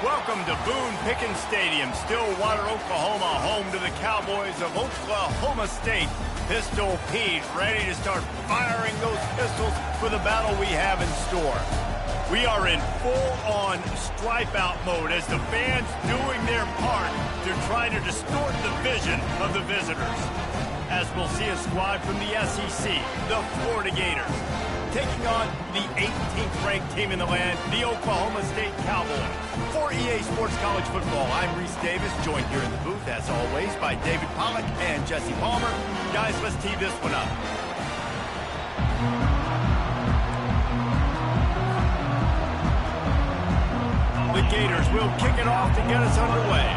Welcome to Boone Pickens Stadium, Stillwater, Oklahoma, home to the Cowboys of Oklahoma State. Pistol Pete ready to start firing those pistols for the battle we have in store. We are in full-on stripe-out mode as the fans doing their part to try to distort the vision of the visitors. As we'll see a squad from the SEC, the Florida Gators, taking on the 18th ranked team in the land, the Oklahoma State Cowboys. For EA Sports College Football, I'm Reese Davis, joined here in the booth, as always, by David Pollack and Jesse Palmer. Guys, let's tee this one up. The Gators will kick it off to get us underway.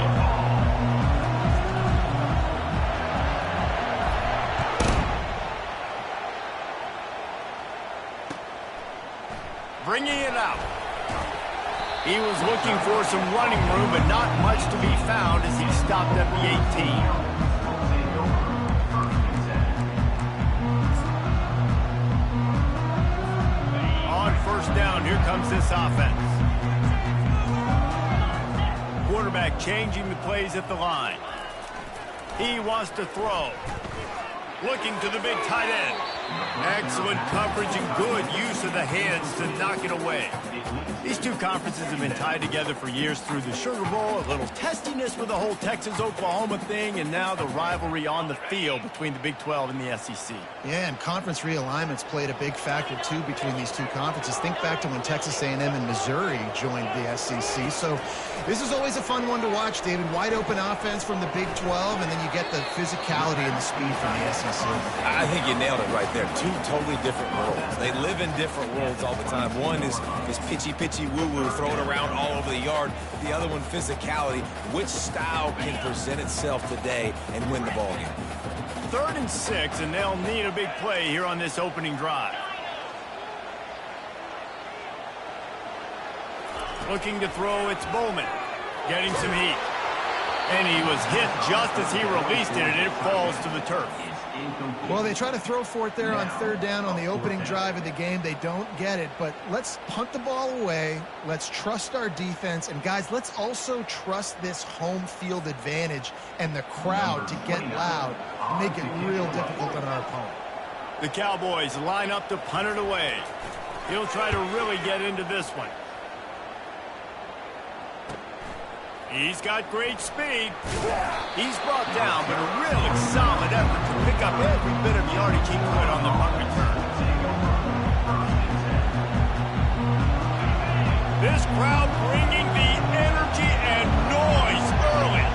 Bringing it out. He was looking for some running room, but not much to be found as he stopped at the 18. On first down, here comes this offense. Quarterback changing the plays at the line. He wants to throw. Looking to the big tight end. Excellent coverage and good use of the hands to knock it away. These two conferences have been tied together for years through the Sugar Bowl, a little testiness with the whole Texas-Oklahoma thing, and now the rivalry on the field between the Big 12 and the SEC. Yeah, and conference realignments played a big factor, too, between these two conferences. Think back to when Texas A&M and Missouri joined the SEC. So this is always a fun one to watch, David. Wide open offense from the Big 12, and then you get the physicality and the speed from the SEC. I think you nailed it right there. Two totally different worlds. They live in different worlds all the time. One is pitchy woo-woo, throw it around all over the yard. The other one, physicality. Which style can present itself today and win the ball game? 3rd and 6, and they'll need a big play here on this opening drive. Looking to throw, it's Bowman. Getting some heat. And he was hit just as he released it, and it falls to the turf. Well, they try to throw for it there on 3rd down on the opening drive of the game. They don't get it, but let's punt the ball away. Let's trust our defense. And, guys, let's also trust this home field advantage and the crowd to get loud and make it real difficult on our opponent. The Cowboys line up to punt it away. He'll try to really get into this one. He's got great speed. He's brought down, but a really solid effort to pick up every bit of yardage he could on the punt return. This crowd bringing the energy and noise early.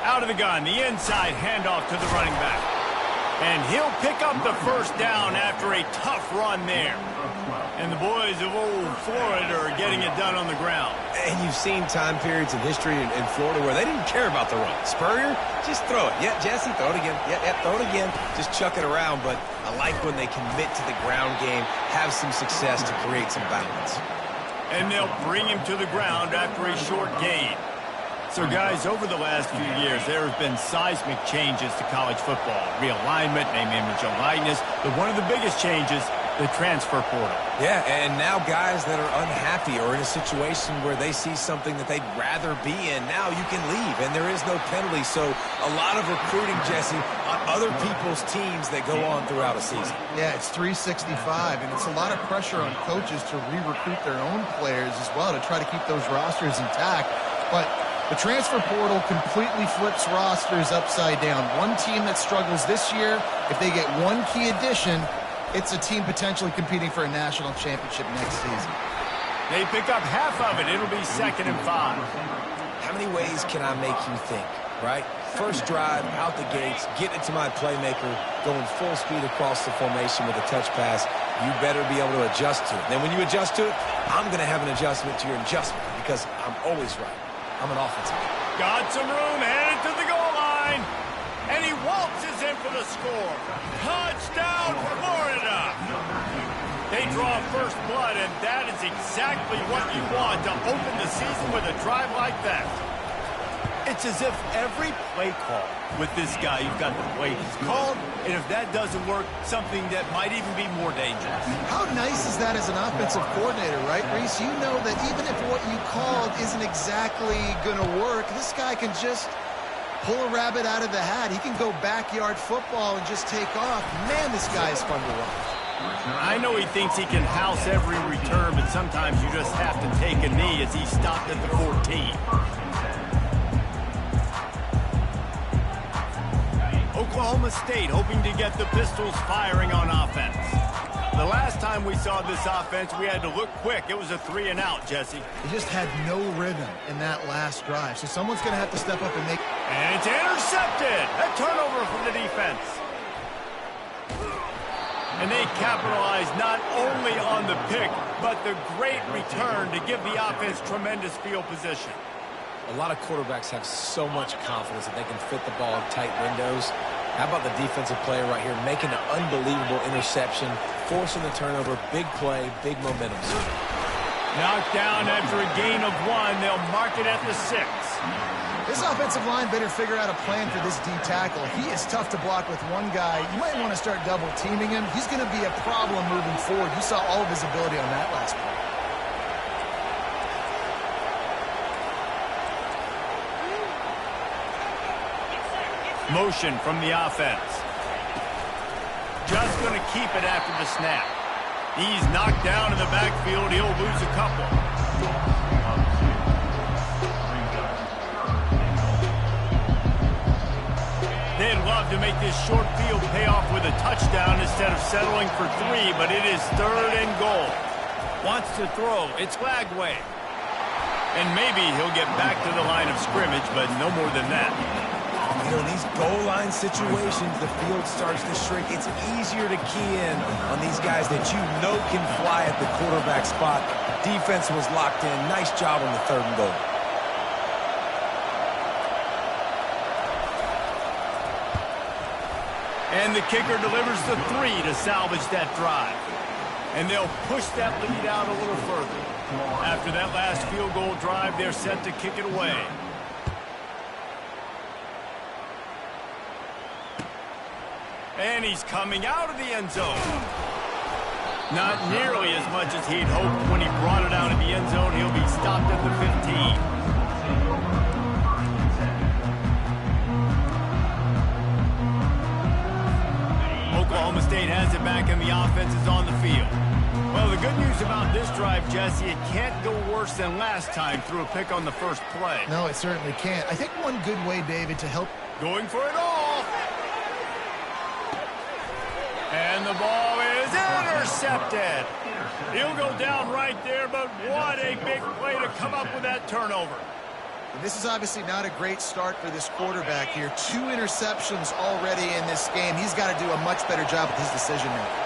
Out of the gun, the inside handoff to the running back. And he'll pick up the first down after a tough run there. And the boys of old Florida are getting it done on the ground. And you've seen time periods in history in Florida where they didn't care about the run. Spurrier, just throw it. Yeah, Jesse, throw it again. Yeah, throw it again. Just chuck it around. But I like when they commit to the ground game, have some success to create some balance. And they'll bring him to the ground after a short gain. So, guys, over the last few years, there have been seismic changes to college football. Realignment, name, image, and likeness. But one of the biggest changes, the transfer portal. Yeah, and now guys that are unhappy or in a situation where they see something that they'd rather be in, now you can leave, and there is no penalty. So a lot of recruiting, Jesse, on other people's teams that go on throughout a season. Yeah, it's 365, and it's a lot of pressure on coaches to re-recruit their own players as well to try to keep those rosters intact. But the transfer portal completely flips rosters upside down. One team that struggles this year, if they get one key addition, it's a team potentially competing for a national championship next season. They pick up half of it. It'll be 2nd and 5. How many ways can I make you think, right? First drive, out the gates, get it to my playmaker, going full speed across the formation with a touch pass. You better be able to adjust to it. Then when you adjust to it, I'm going to have an adjustment to your adjustment because I'm always right. I'm an offensive guy. Got some room, headed to the goal line. And he waltzes in for the score. Touchdown, Florida. They draw first blood, and that is exactly what you want to open the season with a drive like that. It's as if every play call with this guy, you've got the play he's called, and if that doesn't work, something that might even be more dangerous. How nice is that as an offensive coordinator, right, Reese? You know that even if what you called isn't exactly going to work, this guy can just pull a rabbit out of the hat. He can go backyard football and just take off. Man, this guy is fun to watch. I know he thinks he can house every return, but sometimes you just have to take a knee as he stopped at the 14. Oklahoma State hoping to get the Pistols firing on offense. The last time we saw this offense, we had to look quick. It was a 3-and-out, Jesse. He just had no rhythm in that last drive, so someone's going to have to step up and make... And it's intercepted! A turnover from the defense. And they capitalized not only on the pick, but the great return to give the offense tremendous field position. A lot of quarterbacks have so much confidence that they can fit the ball in tight windows. How about the defensive player right here making an unbelievable interception, forcing the turnover, big play, big momentum. Knocked down after a gain of 1. They'll mark it at the 6. This offensive line better figure out a plan for this D tackle. He is tough to block with one guy. You might want to start double teaming him. He's going to be a problem moving forward. You saw all of his ability on that last play. Motion from the offense. Just going to keep it after the snap. He's knocked down in the backfield. He'll lose a couple. They'd love to make this short field pay off with a touchdown instead of settling for 3, but it is 3rd and goal. Wants to throw. It's Lagway. And maybe he'll get back to the line of scrimmage, but no more than that. You know, in these goal line situations, the field starts to shrink. It's easier to key in on these guys that you know can fly at the quarterback spot. Defense was locked in. Nice job on the 3rd and goal. And the kicker delivers the 3 to salvage that drive. And they'll push that lead out a little further. After that last field goal drive, they're set to kick it away. And he's coming out of the end zone. Not nearly as much as he'd hoped when he brought it out of the end zone. He'll be stopped at the 15. Oklahoma State has it back and the offense is on the field. Well, the good news about this drive, Jesse, it can't go worse than last time through a pick on the first play. No, it certainly can't. I think one good way, David, to help... Going for it all. And the ball is intercepted. He'll go down right there, but what a big play to come up with that turnover. And this is obviously not a great start for this quarterback here. 2 interceptions already in this game. He's got to do a much better job with his decision-making.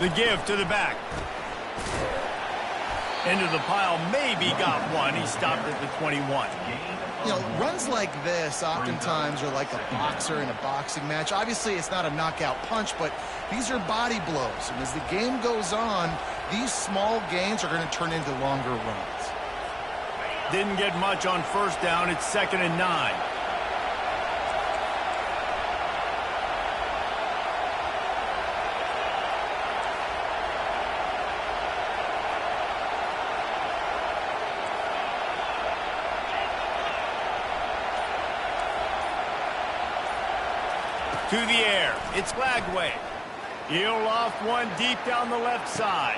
The give to the back. Into the pile, maybe got 1. He stopped at the 21. You know, runs like this oftentimes are like a boxer in a boxing match. Obviously, it's not a knockout punch, but these are body blows. And as the game goes on, these small gains are going to turn into longer runs. Didn't get much on first down. It's 2nd and 9. To the air, it's Lagway. He'll off one deep down the left side.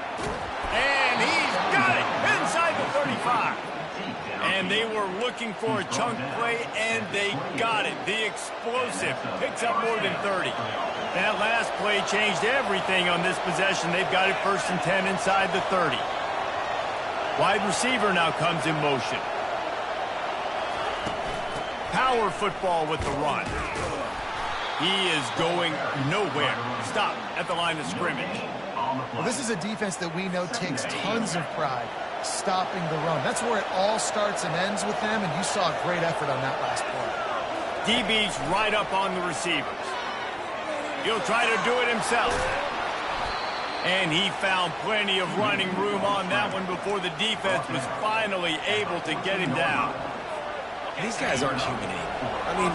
And he's got it inside the 35. And they were looking for a chunk play, and they got it. The explosive picks up more than 30. That last play changed everything on this possession. They've got it 1st and 10 inside the 30. Wide receiver now comes in motion. Power football with the run. He is going nowhere. Stop at the line of scrimmage. Well, this is a defense that we know takes tons of pride stopping the run. That's where it all starts and ends with them, and you saw a great effort on that last play. DB's right up on the receivers. He'll try to do it himself. And he found plenty of running room on that one before the defense was finally able to get him down. These guys aren't human. I mean,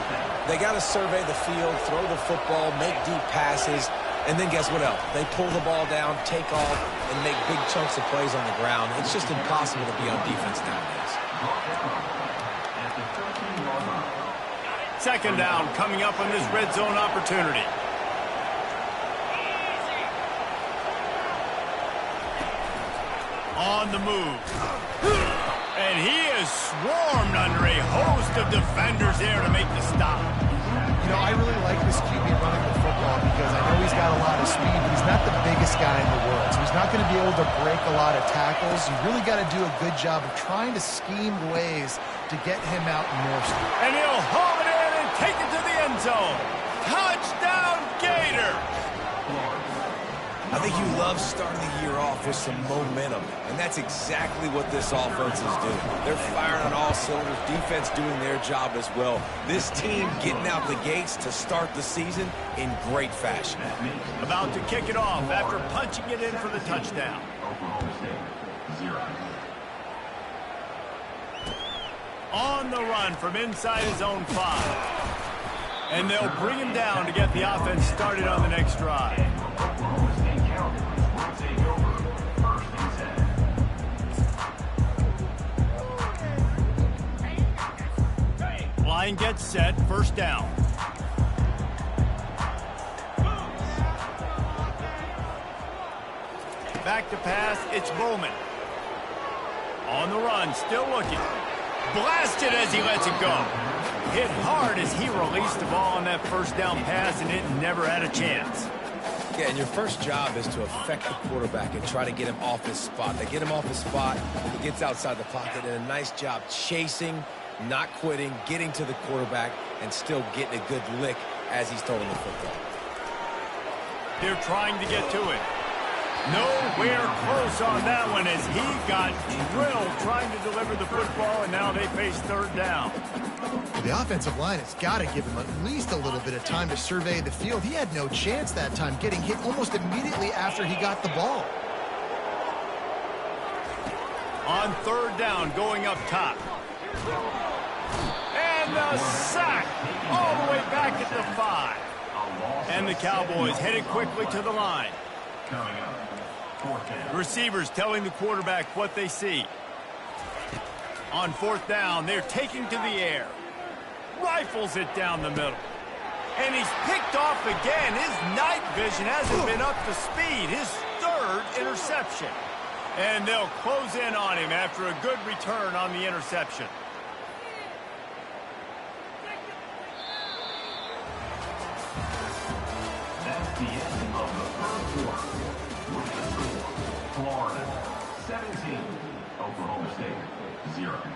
they got to survey the field, throw the football, make deep passes, and then guess what else? They pull the ball down, take off, and make big chunks of plays on the ground. It's just impossible to be on defense nowadays. Second down coming up on this red zone opportunity. On the move. And he is swarmed under a host of defenders there to make the stop. You know, I really like this QB running the football because I know he's got a lot of speed, but he's not the biggest guy in the world. So he's not going to be able to break a lot of tackles. You really got to do a good job of trying to scheme ways to get him out more speed. And he'll haul it in and take it to the end zone. Touchdown, Gators! I think you love starting the year off with some momentum, and that's exactly what this offense is doing. They're firing on all cylinders, defense doing their job as well. This team getting out the gates to start the season in great fashion. About to kick it off after punching it in for the touchdown. On the run from inside his own 5. And they'll bring him down to get the offense started on the next drive. Line gets set, first down. Back to pass, it's Bowman. On the run, still looking. Blasted as he lets it go. Hit hard as he released the ball on that first down pass, and it never had a chance. Yeah, and your first job is to affect the quarterback and try to get him off his spot. They get him off his spot, he gets outside the pocket, and a nice job chasing, not quitting, getting to the quarterback, and still getting a good lick as he's throwing the football. They're trying to get to it. Nowhere close on that one as he got drilled trying to deliver the football, and now they face third down. The offensive line has got to give him at least a little bit of time to survey the field. He had no chance that time, getting hit almost immediately after he got the ball. On third down, going up top. And the sack all the way back at the 5. And the Cowboys headed quickly to the line. Receivers telling the quarterback what they see. On fourth down, they're taking to the air. Rifles it down the middle. And he's picked off again. His night vision hasn't been up to speed. His third interception. And they'll close in on him after a good return on the interception. That's the end of the first quarter. With the score, Florida 17, Oklahoma State 0.